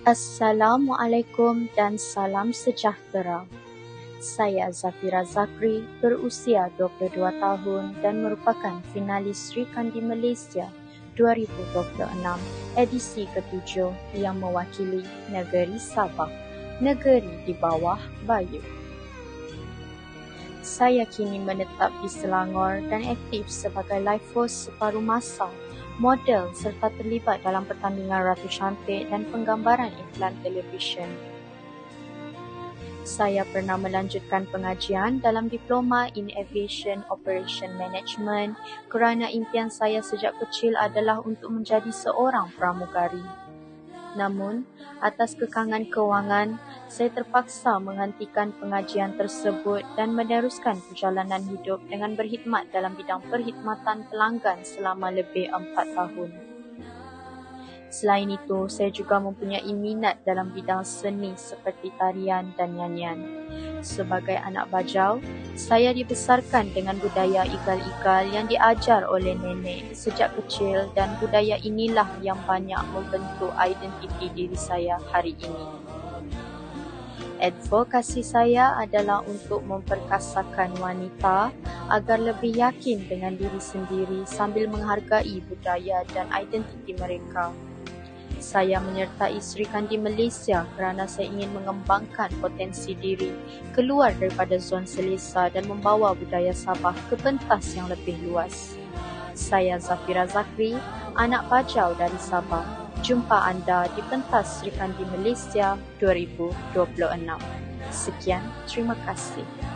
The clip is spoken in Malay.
Assalamualaikum dan salam sejahtera. Saya Zafira Zakri, berusia 22 tahun dan merupakan finalis Sri Kandi Malaysia 2026 edisi ke-7 yang mewakili negeri Sabah, negeri di bawah Bayu. Saya kini menetap di Selangor dan aktif sebagai live host separuh masa, model serta terlibat dalam pertandingan Ratu Cantik dan penggambaran iklan televisyen. Saya pernah melanjutkan pengajian dalam Diploma in Aviation Operation Management kerana impian saya sejak kecil adalah untuk menjadi seorang pramugari. Namun, atas kekangan kewangan, saya terpaksa menghentikan pengajian tersebut dan meneruskan perjalanan hidup dengan berkhidmat dalam bidang perkhidmatan pelanggan selama lebih 4 tahun. Selain itu, saya juga mempunyai minat dalam bidang seni seperti tarian dan nyanyian. Sebagai anak bajau, saya dibesarkan dengan budaya igal-igal yang diajar oleh nenek sejak kecil dan budaya inilah yang banyak membentuk identiti diri saya hari ini. Advokasi saya adalah untuk memperkasakan wanita agar lebih yakin dengan diri sendiri sambil menghargai budaya dan identiti mereka. Saya menyertai Sri Kandi Malaysia kerana saya ingin mengembangkan potensi diri keluar daripada zon selesa dan membawa budaya Sabah ke pentas yang lebih luas. Saya Zafira Zakri, anak bajau dari Sabah. Jumpa anda di pentas Sri Kandi Malaysia 2026. Sekian, terima kasih.